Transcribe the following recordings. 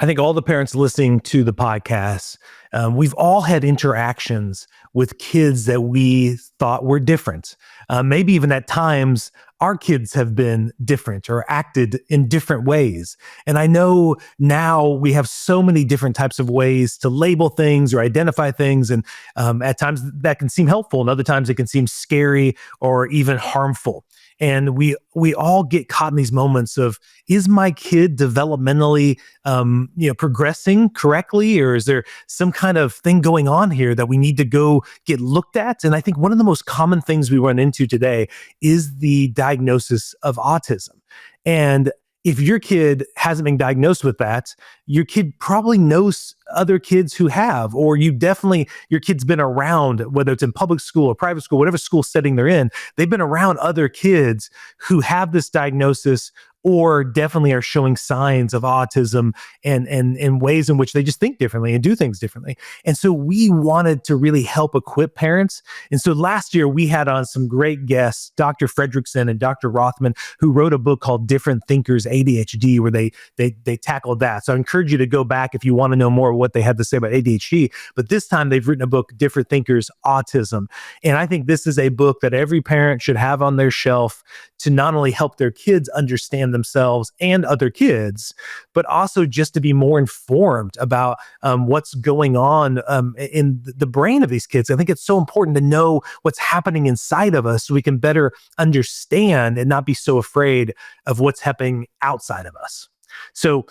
I think all the parents listening to the podcast, we've all had interactions with kids that we thought were different. Maybe even at times our kids have been different or acted in different ways. And I know now we have so many different types of ways to label things or identify things. And at times that can seem helpful, and other times it can seem scary or even harmful. And we all get caught in these moments of, is my kid developmentally progressing correctly, or is there some kind of thing going on here that we need to go get looked at? And I think one of the most common things we run into today is the diagnosis of autism. And if your kid hasn't been diagnosed with that, your kid probably knows other kids who have, or your kid's been around, whether it's in public school or private school, whatever school setting they're in, they've been around other kids who have this diagnosis or definitely are showing signs of autism and ways in which they just think differently and do things differently. And so we wanted to really help equip parents. And so last year we had on some great guests, Dr. Fredriksen and Dr. Rothman, who wrote a book called Different Thinkers ADHD, where they tackled that. So I encourage you to go back if you want to know more what they had to say about ADHD. But this time they've written a book, Different Thinkers Autism. And I think this is a book that every parent should have on their shelf to not only help their kids understand themselves and other kids, but also just to be more informed about what's going on in the brain of these kids. I think it's so important to know what's happening inside of us so we can better understand and not be so afraid of what's happening outside of us. So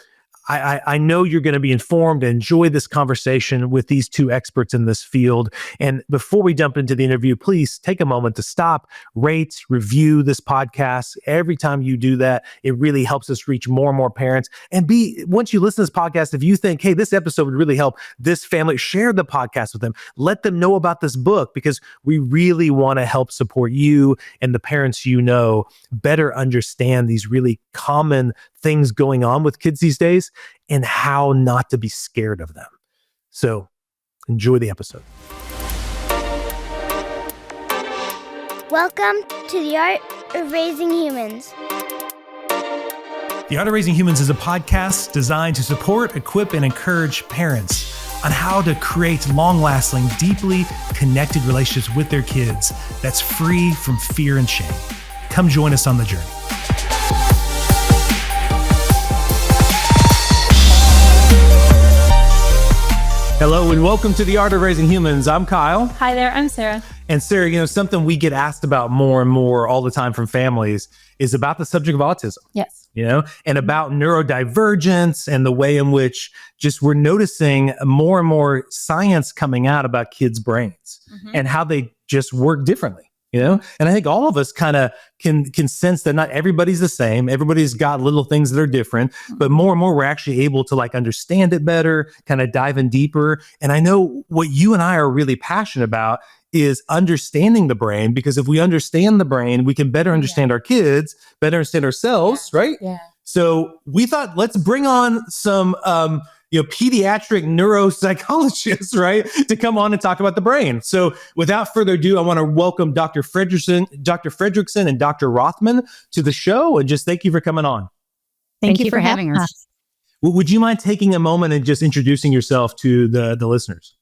I know you're going to be informed and enjoy this conversation with these two experts in this field. And before we jump into the interview, please take a moment to stop, rate, review this podcast. Every time you do that, it really helps us reach more and more parents. And once you listen to this podcast, if you think, hey, this episode would really help this family, share the podcast with them. Let them know about this book, because we really want to help support you and the parents you know better understand these really common things going on with kids these days and how not to be scared of them. So enjoy the episode. Welcome to the Art of Raising Humans. The Art of Raising Humans is a podcast designed to support, equip, and encourage parents on how to create long-lasting, deeply connected relationships with their kids that's free from fear and shame. Come join us on the journey. Hello and welcome to the Art of Raising Humans. I'm Kyle. Hi there, I'm Sarah. And Sarah, something we get asked about more and more all the time from families is about the subject of autism. Yes. And about neurodivergence and the way in which just we're noticing more and more science coming out about kids' brains and how they just work differently. And I think all of us kind of can sense that not everybody's the same. Everybody's got little things that are different, but more and more we're actually able to understand it better, kind of dive in deeper. And I know what you and I are really passionate about is understanding the brain, because if we understand the brain, we can better understand our kids, better understand ourselves, right? Yeah. So we thought, let's bring on some pediatric neuropsychologists, right, to come on and talk about the brain. So without further ado, I want to welcome Dr. Fredriksen and Dr. Rothman to the show, and just thank you for coming on. Thank you for having us. Would you mind taking a moment and just introducing yourself to the listeners?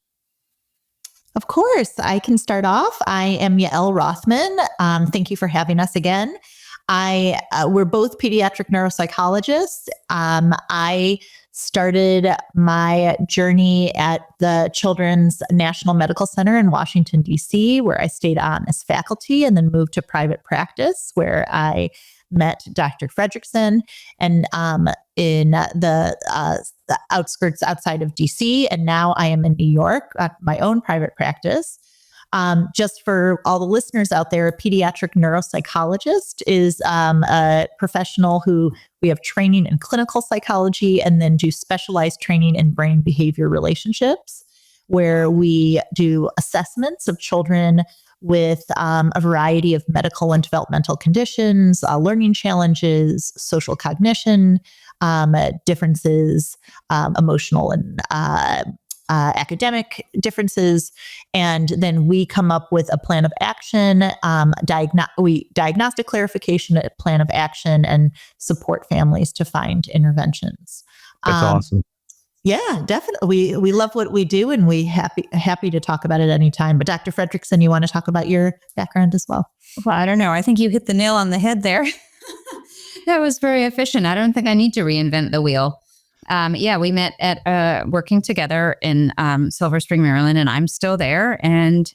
Of course, I can start off. I am Yale Rothman. Thank you for having us again. We're both pediatric neuropsychologists. I started my journey at the Children's National Medical Center in Washington, D.C., where I stayed on as faculty and then moved to private practice, where I met Dr. Fredriksen and in the outskirts outside of D.C. And now I am in New York at my own private practice. Just for all the listeners out there, a pediatric neuropsychologist is a professional who we have training in clinical psychology and then do specialized training in brain behavior relationships, where we do assessments of children with a variety of medical and developmental conditions, learning challenges, social cognition differences, emotional and academic differences. And then we come up with a plan of action, diagnostic clarification, a plan of action, and support families to find interventions. That's awesome. Yeah, definitely. We love what we do, and we happy to talk about it anytime. But Dr. Fredriksen, you want to talk about your background as well? Well, I don't know. I think you hit the nail on the head there. That was very efficient. I don't think I need to reinvent the wheel. We met at working together in Silver Spring, Maryland, and I'm still there. And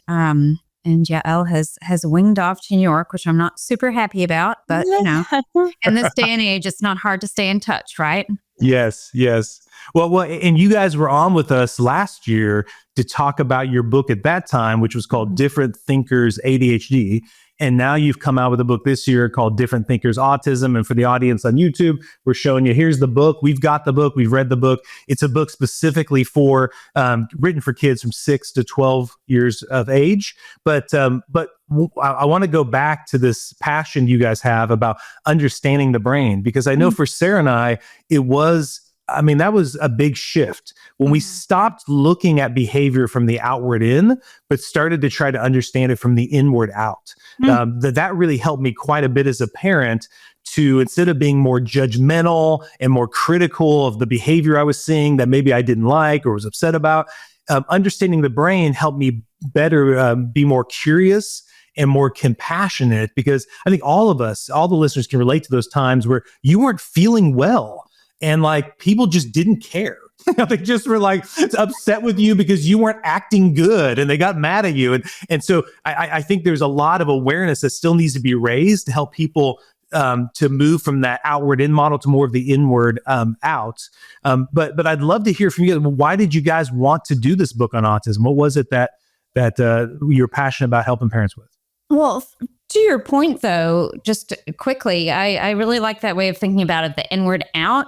Yael has winged off to New York, which I'm not super happy about. But in this day and age, it's not hard to stay in touch, right? Yes. Well, and you guys were on with us last year to talk about your book at that time, which was called Different Thinkers ADHD. And now you've come out with a book this year called Different Thinkers Autism. And for the audience on YouTube, we're showing you, here's the book. We've got the book. We've read the book. It's a book specifically for written for kids from 6 to 12 years of age. But I want to go back to this passion you guys have about understanding the brain, because I know for Sara and I, that was a big shift when we stopped looking at behavior from the outward in, but started to try to understand it from the inward out. That really helped me quite a bit as a parent to, instead of being more judgmental and more critical of the behavior I was seeing that maybe I didn't like or was upset about, understanding the brain helped me better be more curious and more compassionate, because I think all of us, all the listeners can relate to those times where you weren't feeling well. And like people just didn't care. They just were like upset with you because you weren't acting good, and they got mad at you. And so I think there's a lot of awareness that still needs to be raised to help people to move from that outward in model to more of the inward out. But I'd love to hear from you. Why did you guys want to do this book on autism? What was it that you were passionate about helping parents with? Well, to your point, though, just quickly, I really like that way of thinking about it, the inward out.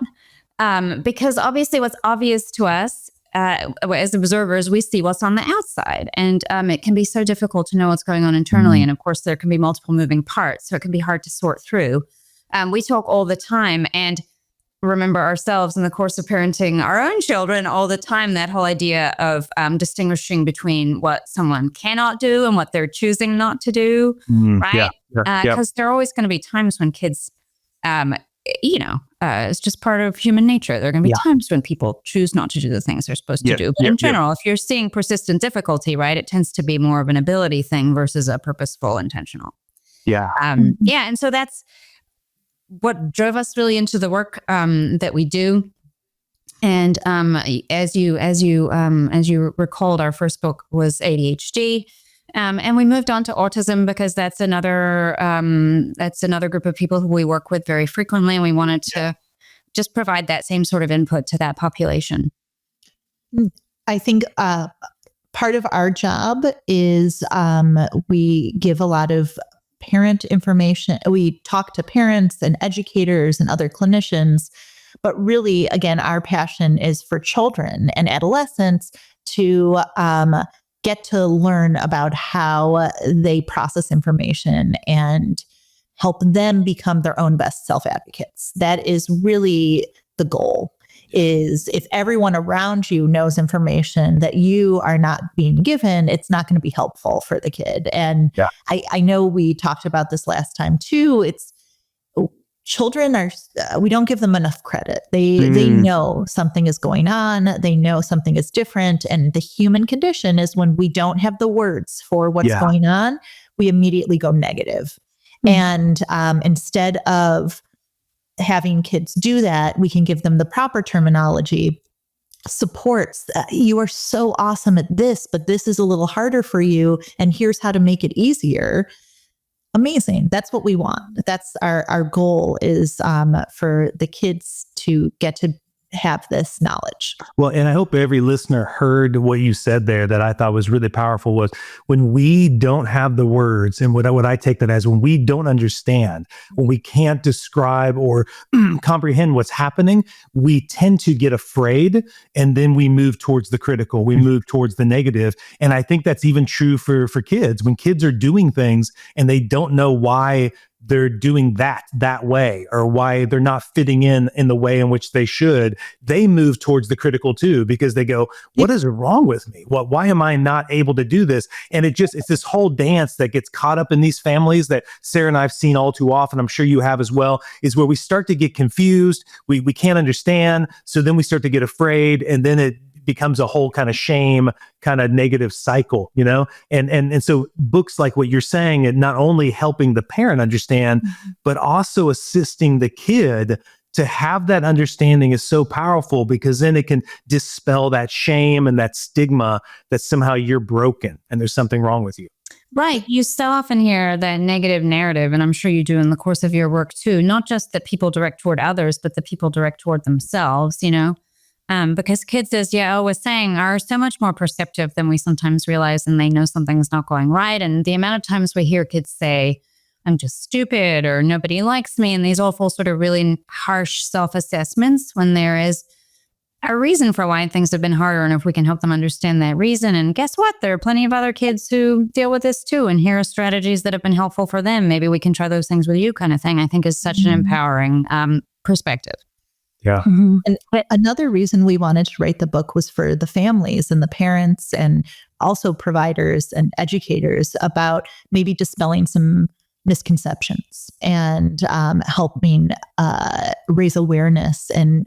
Because obviously what's obvious to us as observers, we see what's on the outside. And it can be so difficult to know what's going on internally. And of course, there can be multiple moving parts, so it can be hard to sort through. We talk all the time and remember ourselves in the course of parenting our own children all the time, that whole idea of distinguishing between what someone cannot do and what they're choosing not to do, right? Because there are always going to be times when kids it's just part of human nature. There are going to be times when people choose not to do the things they're supposed to do. But in general, if you're seeing persistent difficulty, right, it tends to be more of an ability thing versus a purposeful, intentional. And so that's what drove us really into the work that we do. And as you recalled, our first book was ADHD. And we moved on to autism because that's another group of people who we work with very frequently. And we wanted to just provide that same sort of input to that population. I think part of our job is we give a lot of parent information. We talk to parents and educators and other clinicians. But really, again, our passion is for children and adolescents to get to learn about how they process information and help them become their own best self-advocates. That is really the goal, is if everyone around you knows information that you are not being given, it's not going to be helpful for the kid. And I know we talked about this last time too. Children we don't give them enough credit. They know something is going on. They know something is different. And the human condition is when we don't have the words for what's going on, we immediately go negative. And instead of having kids do that, we can give them the proper terminology, supports. You are so awesome at this, but this is a little harder for you. And here's how to make it easier. Amazing. That's what we want. That's our goal, is for the kids to get to have this knowledge. Well, and I hope every listener heard what you said there that I thought was really powerful, was when we don't have the words, and what I take that as, when we don't understand, when we can't describe or comprehend what's happening, we tend to get afraid, and then we move towards the critical, we move towards the negative. And I think that's even true for kids. When kids are doing things and they don't know why they're doing that way, or why they're not fitting in the way in which they should, they move towards the critical too, because they go, what is wrong with me? Why am I not able to do this? And it's this whole dance that gets caught up in these families that Sarah and I've seen all too often, I'm sure you have as well, is where we start to get confused. We can't understand. So then we start to get afraid, and then it becomes a whole kind of shame, kind of negative cycle, and so books like what you're saying, and not only helping the parent understand, but also assisting the kid to have that understanding is so powerful, because then it can dispel that shame and that stigma that somehow you're broken and there's something wrong with you. Right. You so often hear that negative narrative, and I'm sure you do in the course of your work too, not just that people direct toward others, but that people direct toward themselves, because kids, as Yael was saying, are so much more perceptive than we sometimes realize, and they know something's not going right. And the amount of times we hear kids say, I'm just stupid, or nobody likes me, and these awful sort of really harsh self-assessments, when there is a reason for why things have been harder. And if we can help them understand that reason, and guess what? There are plenty of other kids who deal with this too, and here are strategies that have been helpful for them. Maybe we can try those things with you, kind of thing, I think is such an empowering perspective. Yeah. And another reason we wanted to write the book was for the families and the parents, and also providers and educators, about maybe dispelling some misconceptions and helping raise awareness and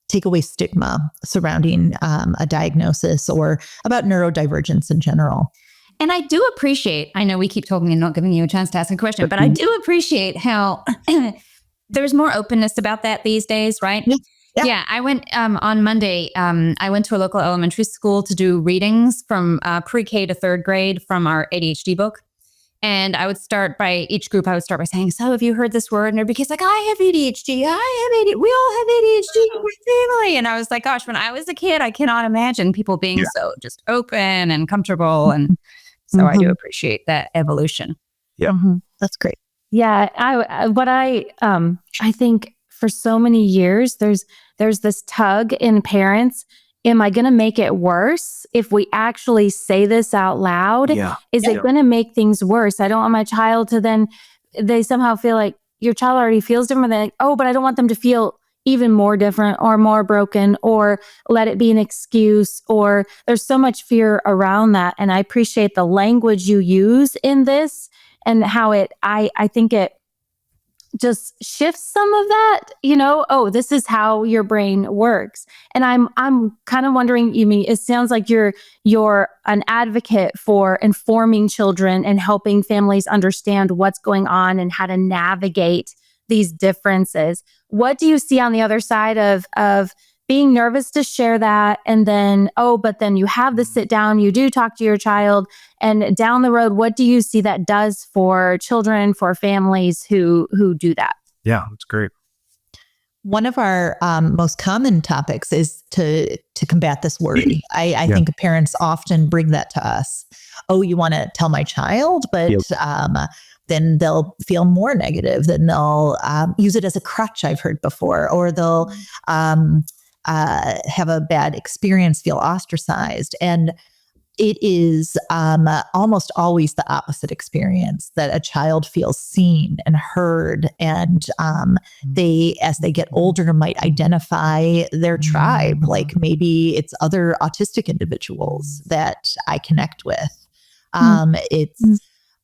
take away stigma surrounding a diagnosis or about neurodivergence in general. And I do appreciate, I know we keep talking and not giving you a chance to ask a question, but I do appreciate how there's more openness about that these days, right? Yeah. I went on Monday, I went to a local elementary school to do readings from pre-K to third grade from our ADHD book. And I would start by saying, so have you heard this word? And everybody's like, I have ADHD. We all have ADHD in my family. And I was like, gosh, when I was a kid, I cannot imagine people being so just open and comfortable. And so I do appreciate that evolution. Yeah. That's great. Yeah, I think for so many years there's this tug in parents. Am I going to make it worse if we actually say this out loud? Yeah. Is it going to make things worse? I don't want my child to then, they somehow feel like your child already feels different. They're like, oh, but I don't want them to feel even more different or more broken, or let it be an excuse, or there's so much fear around that. And I appreciate the language you use in this, and how I think it just shifts some of that, oh, this is how your brain works. And I'm kind of wondering, it sounds like you're an advocate for informing children and helping families understand what's going on and how to navigate these differences. What do you see on the other side of being nervous to share that? And then, but then you have the sit down, you do talk to your child, and down the road, what do you see that does for children, for families who do that? Yeah, that's great. One of our most common topics is to combat this worry. I think parents often bring that to us. Oh, you want to tell my child, but then they'll feel more negative. Then they'll use it as a crutch, I've heard before, or they'll have a bad experience, feel ostracized. And it is almost always the opposite experience, that a child feels seen and heard. And as they get older, might identify their tribe. Like maybe it's other autistic individuals that I connect with.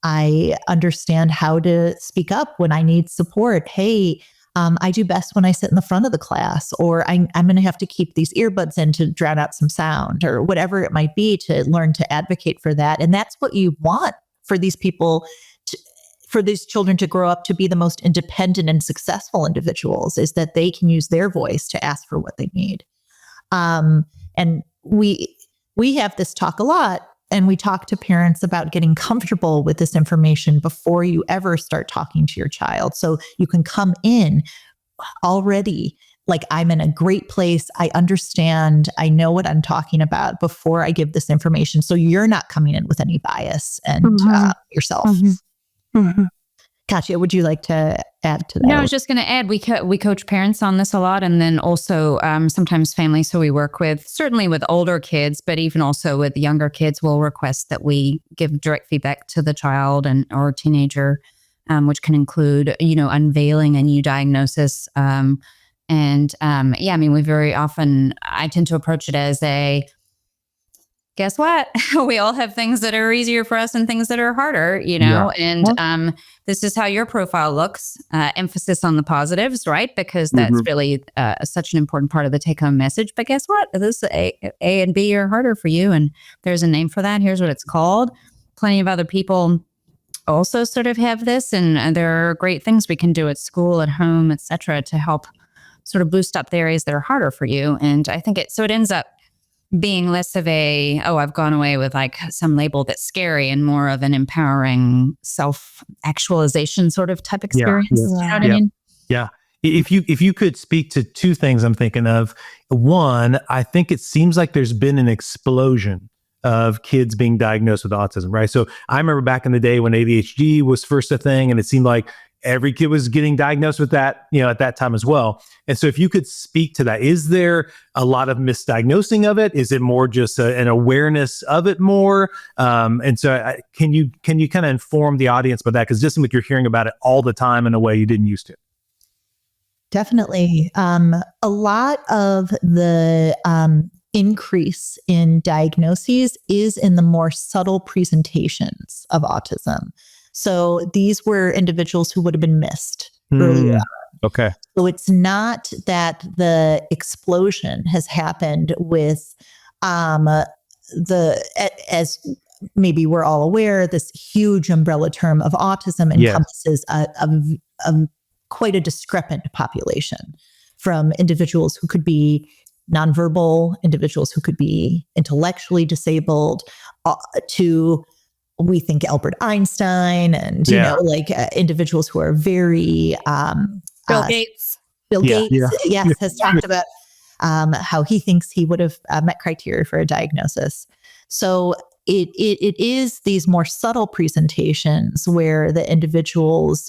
I understand how to speak up when I need support. Hey, I do best when I sit in the front of the class, or I'm going to have to keep these earbuds in to drown out some sound, or whatever it might be, to learn to advocate for that. And that's what you want for these people, for these children to grow up to be the most independent and successful individuals, is that they can use their voice to ask for what they need. And we have this talk a lot. And we talk to parents about getting comfortable with this information before you ever start talking to your child. So you can come in already like, I'm in a great place. I understand. I know what I'm talking about before I give this information. So you're not coming in with any bias and yourself. Katya, would you like to add to that? No, I was just going to add, we coach parents on this a lot. And then also sometimes families who we work with, certainly with older kids, but even also with younger kids, will request that we give direct feedback to the child or teenager which can include, unveiling a new diagnosis. We very often, I tend to approach it as guess what? We all have things that are easier for us and things that are harder, and this is how your profile looks. Emphasis on the positives, right? Because that's really such an important part of the take-home message. But guess what? This A and B are harder for you, and there's a name for that. Here's what it's called. Plenty of other people also sort of have this, and there are great things we can do at school, at home, et cetera, to help sort of boost up the areas that are harder for you. And I think it ends up being less of I've gone away with like some label that's scary, and more of an empowering self-actualization sort of type experience. Yeah. You know what I mean? Yeah. If you could speak to two things I'm thinking of. One, I think it seems like there's been an explosion of kids being diagnosed with autism, right? So I remember back in the day when ADHD was first a thing, and it seemed like every kid was getting diagnosed with that, at that time as well. And so if you could speak to that, is there a lot of misdiagnosing of it? Is it more just an awareness of it more? And so can you kind of inform the audience about that? Because it just seems like you're hearing about it all the time in a way you didn't used to. Definitely. A lot of the increase in diagnoses is in the more subtle presentations of autism. So these were individuals who would have been missed earlier. Okay. So it's not that the explosion has happened with as maybe we're all aware, this huge umbrella term of autism encompasses a quite a discrepant population, from individuals who could be nonverbal, individuals who could be intellectually disabled, to we think Albert Einstein, and individuals who are very Bill Gates. Bill Gates, has talked about how he thinks he would have met criteria for a diagnosis. So it is these more subtle presentations where the individuals,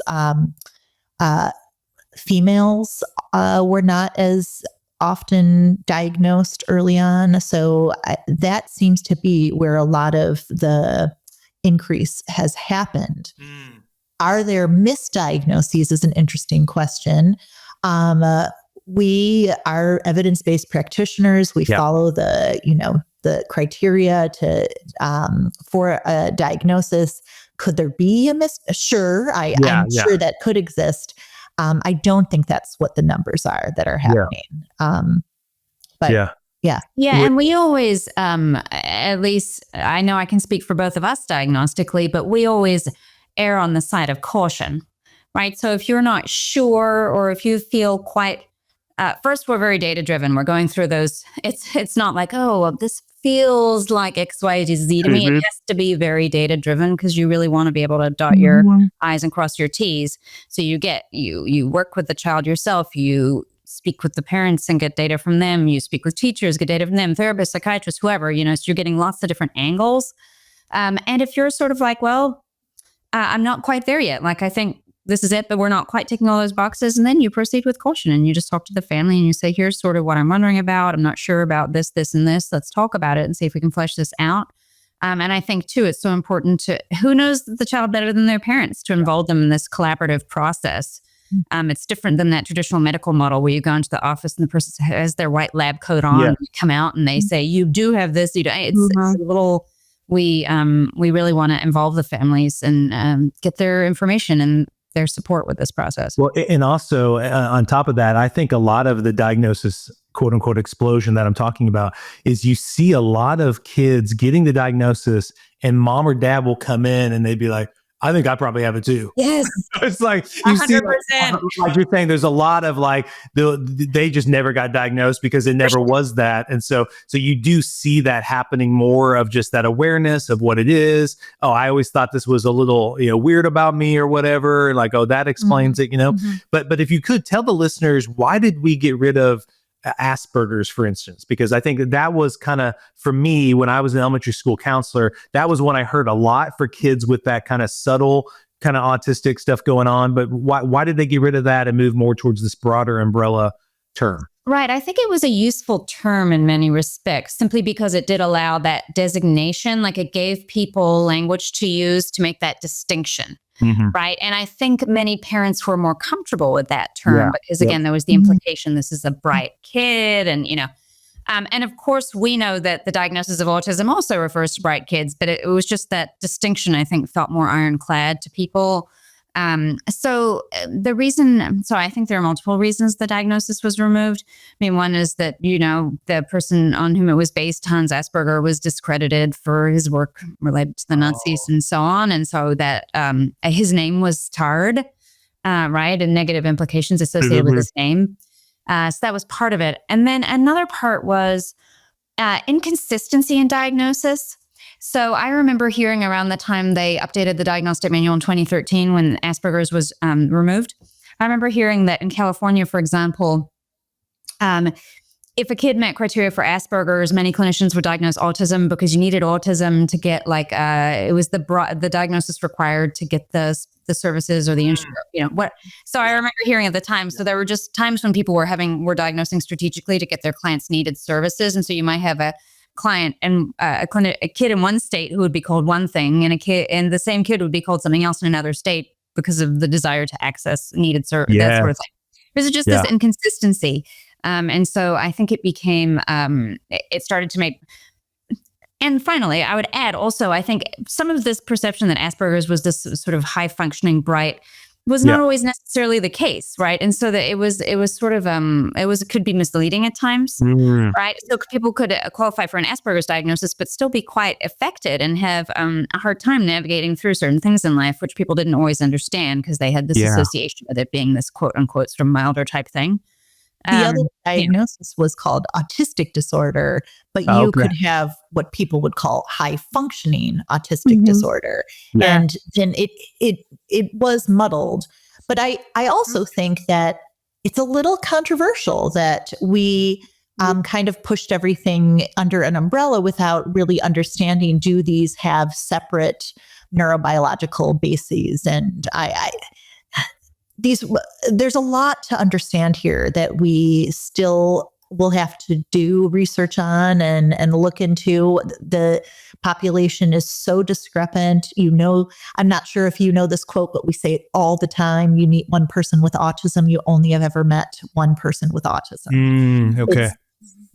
females, were not as often diagnosed early on. So that seems to be where a lot of the increase has happened. Are there misdiagnoses is an interesting question. We are evidence-based practitioners. We follow the criteria for a diagnosis. Could there be a Sure, I'm sure that could exist. I don't think that's what the numbers are that are happening. And we always, at least I know I can speak for both of us diagnostically, but we always err on the side of caution, right? So if you're not sure, or if you feel quite, first, we're very data driven. We're going through those. It's not like, this feels like X, Y, Z to me. It has to be very data driven, because you really want to be able to dot your I's and cross your T's. So you work with the child yourself. You speak with the parents and get data from them. You speak with teachers, get data from them, therapists, psychiatrists, whoever, so you're getting lots of different angles. And if you're sort of like, I'm not quite there yet. Like, I think this is it, but we're not quite ticking all those boxes. And then you proceed with caution, and you just talk to the family and you say, here's sort of what I'm wondering about. I'm not sure about this, this, and this. Let's talk about it and see if we can flesh this out. And I think too, it's so important who knows the child better than their parents, to involve them in this collaborative process. It's different than that traditional medical model where you go into the office and the person has their white lab coat on and you come out and they say, you do have this, you don't. It's a little, we really want to involve the families and get their information and their support with this process. Well, and also on top of that, I think a lot of the diagnosis, quote unquote, explosion that I'm talking about is you see a lot of kids getting the diagnosis, and mom or dad will come in and they'd be like, I think I probably have it too. Yes. It's like, you 100%. see, like you're saying, there's a lot of like, they just never got diagnosed because it never was that. And so you do see that happening more, of just that awareness of what it is. Oh, I always thought this was a little, weird about me or whatever. Like, oh, that explains it, But if you could tell the listeners, why did we get rid of Asperger's, for instance? Because I think that was kind of, for me, when I was an elementary school counselor, that was when I heard a lot for kids with that kind of subtle kind of autistic stuff going on. But why did they get rid of that and move more towards this broader umbrella term. Right. I think it was a useful term in many respects, simply because it did allow that designation, like it gave people language to use to make that distinction. Right. And I think many parents were more comfortable with that term because, again, there was the implication this is a bright kid and, and of course, we know that the diagnosis of autism also refers to bright kids, but it was just that distinction, I think, felt more ironclad to people. So I think there are multiple reasons the diagnosis was removed. I mean, one is that, the person on whom it was based, Hans Asperger, was discredited for his work related to the Nazis and so on. And so that his name was tarred, right, and negative implications associated with his name. So that was part of it. And then another part was inconsistency in diagnosis. So I remember hearing around the time they updated the diagnostic manual in 2013 when Asperger's was removed. I remember hearing that in California, for example, if a kid met criteria for Asperger's, many clinicians would diagnose autism because you needed autism to get it was the diagnosis required to get the services or the insurance, what. So I remember hearing at the time. So there were just times when people were diagnosing strategically to get their clients needed services. And so you might have a client and a kid in one state who would be called one thing, and the same kid would be called something else in another state because of the desire to access needed service, that sort of thing. There's just this inconsistency. And so I think it became, it started to make, and finally, I would add also, I think some of this perception that Asperger's was this sort of high functioning, bright, was not always necessarily the case, right? And so that it was sort of, it could be misleading at times, right? So people could qualify for an Asperger's diagnosis, but still be quite affected and have a hard time navigating through certain things in life, which people didn't always understand because they had this association with it being this quote unquote sort of milder type thing. The other diagnosis was called autistic disorder, but you could have what people would call high functioning autistic disorder. Yeah. And then it was muddled. But I also think that it's a little controversial that we kind of pushed everything under an umbrella without really understanding, do these have separate neurobiological bases? And there's a lot to understand here that we still will have to do research on and look into. The population is so discrepant. I'm not sure if you know this quote, but we say it all the time. You meet one person with autism, you only have ever met one person with autism. Okay. It's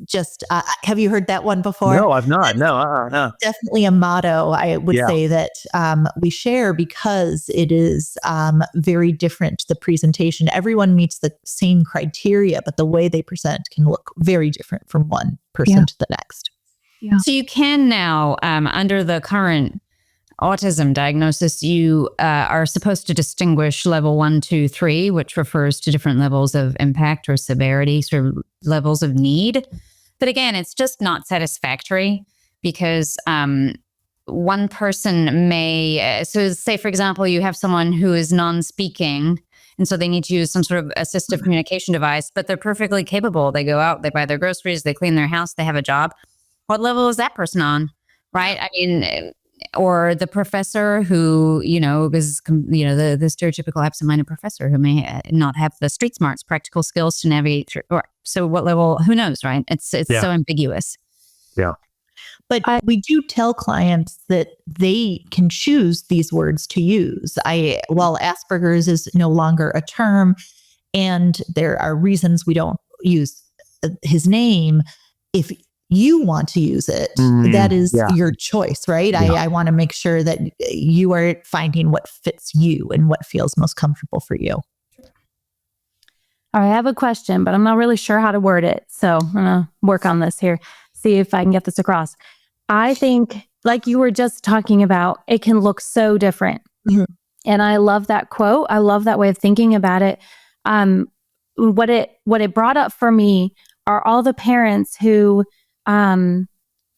just, have you heard that one before? No, I've not. No. Definitely a motto I would say that we share because it is very different, the presentation. Everyone meets the same criteria, but the way they present can look very different from one person to the next. Yeah. So you can now, under the current autism diagnosis, you are supposed to distinguish level 1, 2, 3, which refers to different levels of impact or severity, sort of levels of need. But again, it's just not satisfactory because one person may, so say, for example, you have someone who is non-speaking, and so they need to use some sort of assistive communication device, but they're perfectly capable. They go out, they buy their groceries, they clean their house, they have a job. What level is that person on, right? I mean, or the professor who, is, the stereotypical absent-minded professor who may not have the street smarts, practical skills to navigate through. So what level, who knows, right? It's so ambiguous. Yeah. But we do tell clients that they can choose these words to use. While Asperger's is no longer a term, and there are reasons we don't use his name, if you want to use it, that is your choice, right? Yeah. I want to make sure that you are finding what fits you and what feels most comfortable for you. All right, I have a question, but I'm not really sure how to word it. So I'm going to work on this here, see if I can get this across. I think, like you were just talking about, it can look so different. Mm-hmm. And I love that quote. I love that way of thinking about it. What it brought up for me are all the parents who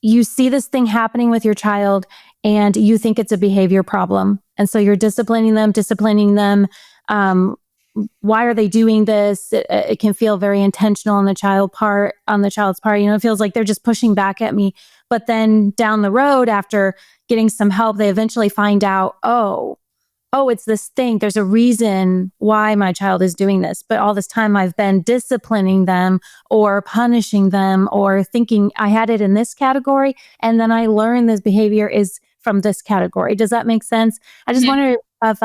you see this thing happening with your child and you think it's a behavior problem. And so you're disciplining them. Why are they doing this? It can feel very intentional on the child's part. It feels like they're just pushing back at me. But then down the road, after getting some help, they eventually find out, oh, it's this thing. There's a reason why my child is doing this. But all this time I've been disciplining them or punishing them or thinking I had it in this category. And then I learned this behavior is from this category. Does that make sense? I just wonder if,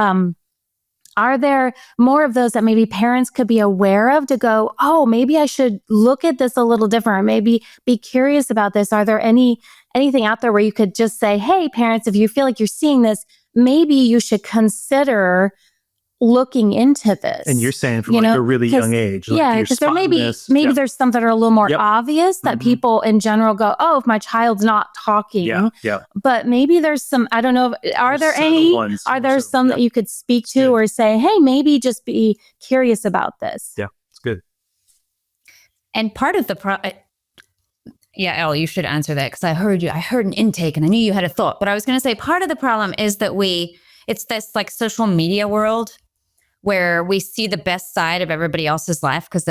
are there more of those that maybe parents could be aware of to go, oh, maybe I should look at this a little different, or maybe be curious about this? Are there anything out there where you could just say, hey, parents, if you feel like you're seeing this, maybe you should consider looking into this. And you're saying from like a really young age. Like because there maybe there's some that are a little more obvious that people in general go, oh, if my child's not talking. But maybe there's some, I don't know, are there some that you could speak to or say, hey, maybe just be curious about this? Yeah, it's good. And part of the Elle, you should answer that because I heard an intake and I knew you had a thought. But I was going to say part of the problem is that it's this like social media world where we see the best side of everybody else's life. Because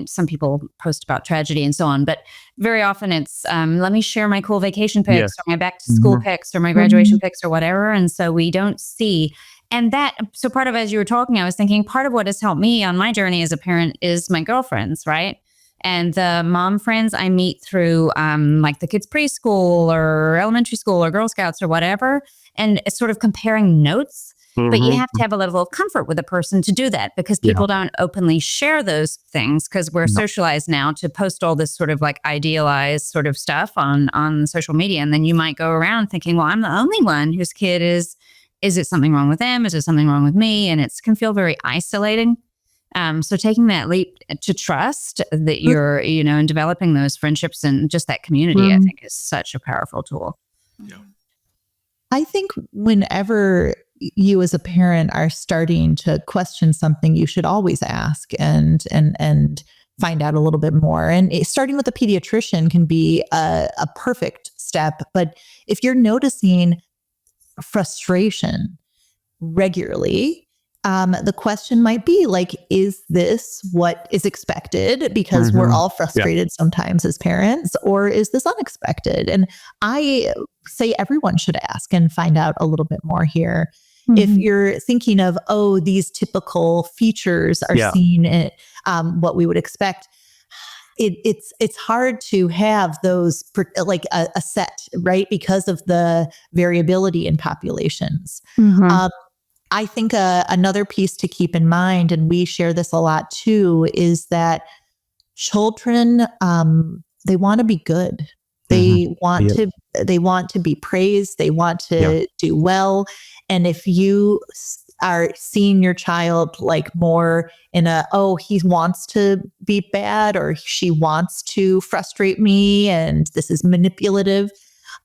some people post about tragedy and so on, but very often it's, let me share my cool vacation pics or my back to school pics or my graduation pics or whatever. And so we don't see, so part of, as you were talking, I was thinking part of what has helped me on my journey as a parent is my girlfriends, right? And the mom friends I meet through like the kids' preschool or elementary school or Girl Scouts or whatever. And it's sort of comparing notes. But you have to have a level of comfort with a person to do that because people don't openly share those things because we're socialized now to post all this sort of like idealized sort of stuff on social media. And then you might go around thinking, well, I'm the only one whose kid is it something wrong with them? Is it something wrong with me? And it can feel very isolating. So taking that leap to trust that you're, and developing those friendships and just that community, I think is such a powerful tool. Yeah. I think whenever you as a parent are starting to question something, you should always ask and find out a little bit more. And starting with a pediatrician can be a perfect step. But if you're noticing frustration regularly, the question might be like, is this what is expected? Because we're all frustrated sometimes as parents, or is this unexpected? And I say everyone should ask and find out a little bit more here. If you're thinking of, oh, these typical features are seen in what we would expect, it's hard to have those like a set, right? Because of the variability in populations. I think another piece to keep in mind, and we share this a lot too, is that children, they want to be good. They want to be praised. They want to do well. And if you are seeing your child like more in he wants to be bad or she wants to frustrate me and this is manipulative,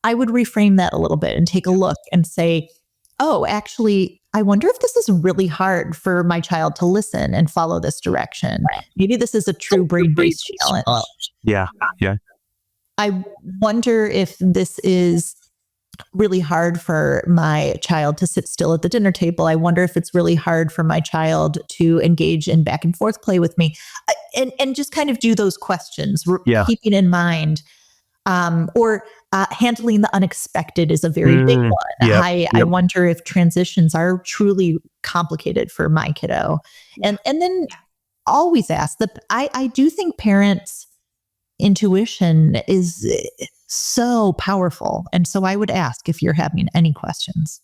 I would reframe that a little bit and take a look and say, oh, actually, I wonder if this is really hard for my child to listen and follow this direction. Maybe this is a true brain-based challenge. Yeah. I wonder if this is really hard for my child to sit still at the dinner table. I wonder if it's really hard for my child to engage in back and forth play with me, and just kind of do those questions, keeping in mind, or handling the unexpected is a very big one. I wonder if transitions are truly complicated for my kiddo, and then always ask. I do think parents' intuition is so powerful. And so I would ask if you're having any questions.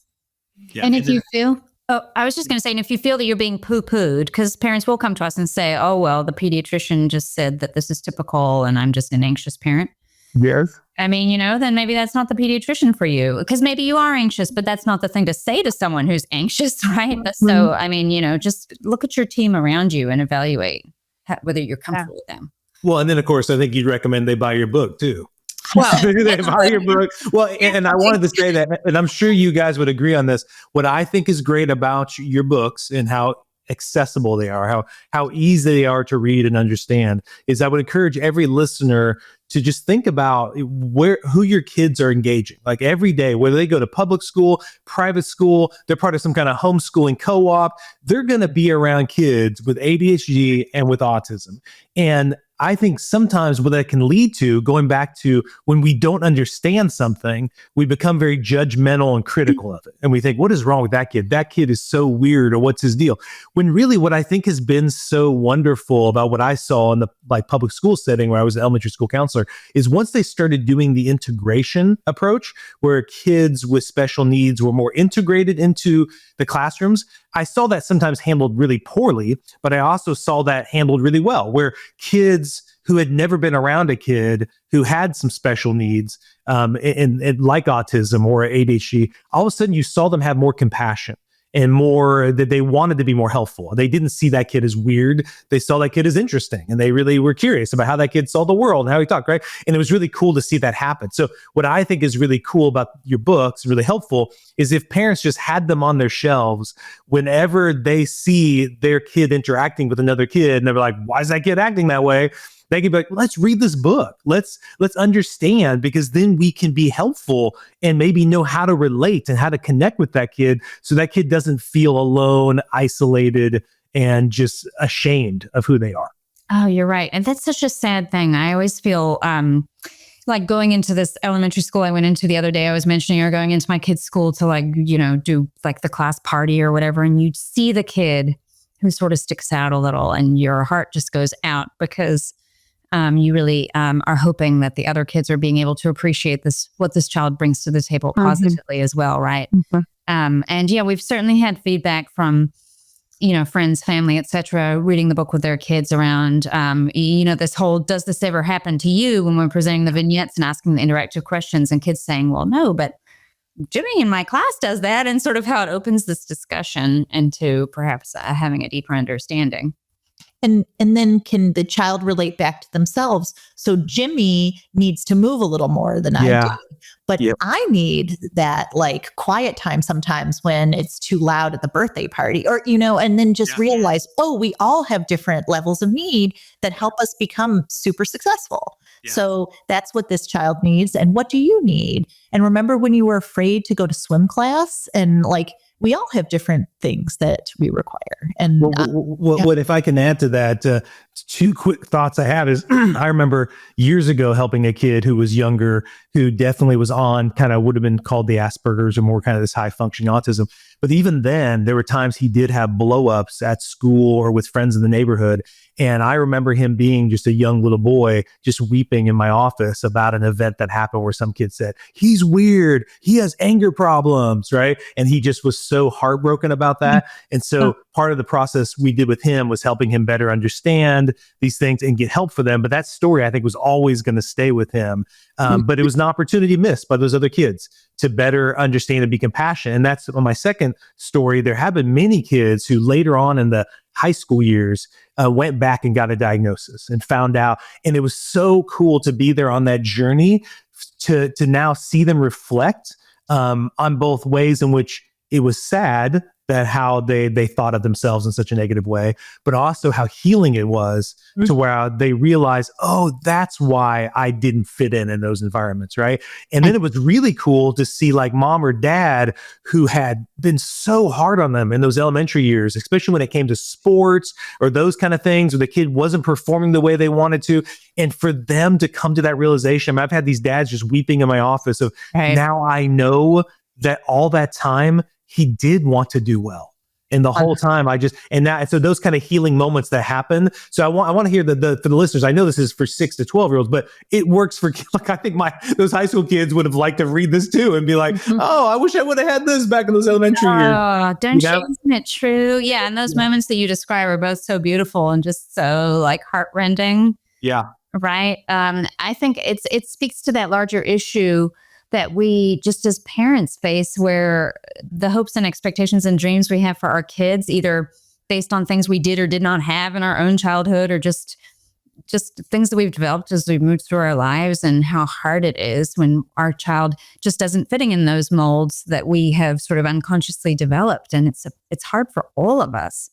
Yeah. And if you feel, I was just going to say, and if you feel that you're being poo-pooed, because parents will come to us and say, oh, well, the pediatrician just said that this is typical and I'm just an anxious parent. Yes. I mean, then maybe that's not the pediatrician for you because maybe you are anxious, but that's not the thing to say to someone who's anxious, right? So, I mean, just look at your team around you and evaluate whether you're comfortable with them. Well, and then of course, I think you'd recommend they buy your book too. Well, they buy your book. Well, and I wanted to say that, and I'm sure you guys would agree on this. What I think is great about your books and how accessible they are, how easy they are to read and understand, is I would encourage every listener to just think about who your kids are engaging. Like every day, whether they go to public school, private school, they're part of some kind of homeschooling co-op, they're going to be around kids with ADHD and with autism. And I think sometimes what that can lead to, going back to when we don't understand something, we become very judgmental and critical of it. And we think, what is wrong with that kid? That kid is so weird, or what's his deal? When really what I think has been so wonderful about what I saw in the public school setting where I was an elementary school counselor is once they started doing the integration approach, where kids with special needs were more integrated into the classrooms, I saw that sometimes handled really poorly, but I also saw that handled really well, where kids who had never been around a kid who had some special needs, and like autism or ADHD, all of a sudden you saw them have more compassion and more that they wanted to be more helpful. They didn't see that kid as weird. They saw that kid as interesting, and they really were curious about how that kid saw the world and how he talked, right? And it was really cool to see that happen. So what I think is really cool about your books, really helpful, is if parents just had them on their shelves whenever they see their kid interacting with another kid, and they're like, why is that kid acting that way? They can be like, let's read this book. Let's understand, because then we can be helpful and maybe know how to relate and how to connect with that kid, so that kid doesn't feel alone, isolated, and just ashamed of who they are. Oh, you're right. And that's such a sad thing. I always feel like going into this elementary school I went into the other day, I was mentioning, or going into my kid's school to do like the class party or whatever. And you see the kid who sort of sticks out a little, and your heart just goes out, because you really are hoping that the other kids are being able to appreciate what this child brings to the table positively as well, right? And yeah, we've certainly had feedback from, friends, family, etc., reading the book with their kids around, this whole, does this ever happen to you, when we're presenting the vignettes and asking the interactive questions, and kids saying, well, no, but Jimmy in my class does that, and sort of how it opens this discussion into perhaps having a deeper understanding. And then can the child relate back to themselves? So Jimmy needs to move a little more than I do. But I need that like quiet time sometimes when it's too loud at the birthday party, or, and then just realize, we all have different levels of need that help us become super successful. So that's what this child needs. And what do you need? And remember when you were afraid to go to swim class, and we all have different things that we require. And what if I can add to that, two quick thoughts I have is I remember years ago helping a kid who was younger, who definitely was on kind of would have been called the Asperger's, or more kind of this high functioning autism. But even then, there were times he did have blow-ups at school or with friends in the neighborhood. And I remember him being just a young little boy, just weeping in my office about an event that happened where some kid said, he's weird, he has anger problems, right? And he just was so heartbroken about that. And so part of the process we did with him was helping him better understand these things and get help for them. But that story, I think, was always going to stay with him. But it was an opportunity missed by those other kids to better understand and be compassionate. And that's on my second story. There have been many kids who later on in the high school years went back and got a diagnosis and found out. And it was so cool to be there on that journey to now see them reflect on both ways in which it was sad that how they thought of themselves in such a negative way, but also how healing it was to where they realized, that's why I didn't fit in those environments, right? And then it was really cool to see like mom or dad who had been so hard on them in those elementary years, especially when it came to sports or those kind of things, where the kid wasn't performing the way they wanted to. And for them to come to that realization, I've had these dads just weeping in my office of, now I know that all that time, he did want to do well. And the whole time so those kind of healing moments that happen. So I want to hear for the listeners, I know this is for 6 to 12 year olds, but it works for, I think those high school kids would have liked to read this too and be like, I wish I would have had this back in those elementary years. Oh, don't you? Isn't it true? Yeah. And those moments that you describe are both so beautiful and just so like heartrending. Yeah. Right. I think it speaks to that larger issue that we just as parents face, where the hopes and expectations and dreams we have for our kids, either based on things we did or did not have in our own childhood, or just things that we've developed as we've moved through our lives, and how hard it is when our child just doesn't fitting in those molds that we have sort of unconsciously developed. And it's hard for all of us,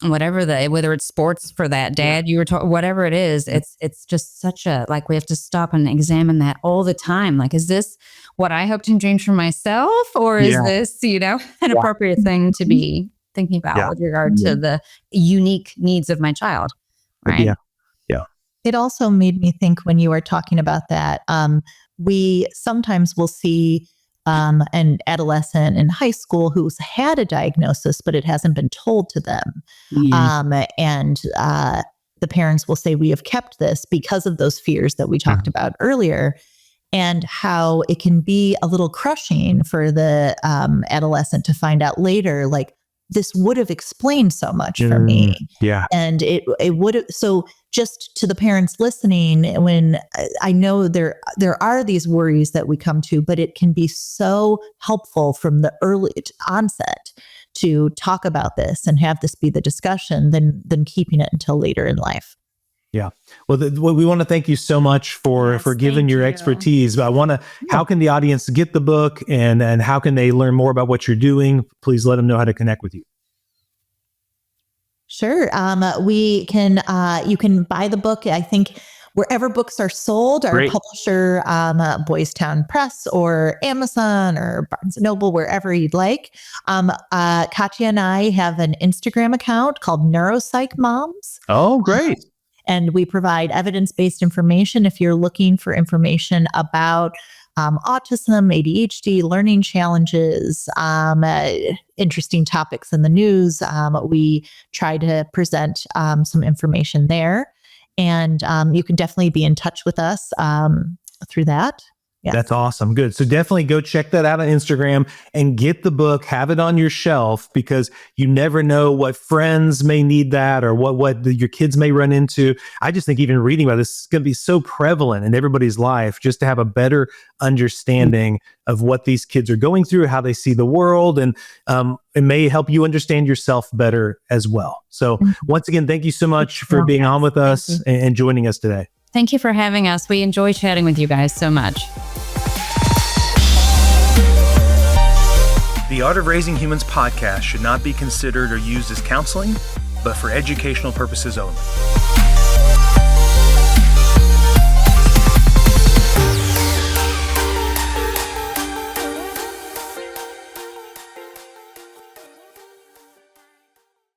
whether it's sports for that dad you were talking, whatever it is, it's just such a, like, we have to stop and examine that all the time. Like, is this what I hoped and dreamed for myself, or is this, an appropriate thing to be thinking about Yeah. with regard to the unique needs of my child. Right. Yeah. It also made me think when you were talking about that, we sometimes will see an adolescent in high school who's had a diagnosis, but it hasn't been told to them. And the parents will say, we have kept this because of those fears that we talked about earlier, and how it can be a little crushing for the adolescent to find out later, like, this would have explained so much for me. Yeah. And it would have. So just to the parents listening, when I know there are these worries that we come to, but it can be so helpful from the early onset to talk about this and have this be the discussion than keeping it until later in life. Yeah. Well, we want to thank you so much for giving your expertise. But I want to, how can the audience get the book, and how can they learn more about what you're doing? Please let them know how to connect with you. Sure. We can, you can buy the book, I think, wherever books are sold. Our publisher, Boys Town Press or Amazon or Barnes & Noble, wherever you'd like. Katya and I have an Instagram account called Neuropsych Moms. Oh, great. And we provide evidence-based information if you're looking for information about autism, ADHD, learning challenges, interesting topics in the news. We try to present some information there. And you can definitely be in touch with us through that. Yeah. That's awesome. Good. So definitely go check that out on Instagram and get the book, have it on your shelf, because you never know what friends may need that, or what your kids may run into. I just think even reading about this is going to be so prevalent in everybody's life, just to have a better understanding of what these kids are going through, how they see the world, and it may help you understand yourself better as well. So once again, thank you so much for being on with us and joining us today. Thank you for having us. We enjoy chatting with you guys so much. The Art of Raising Humans podcast should not be considered or used as counseling, but for educational purposes only.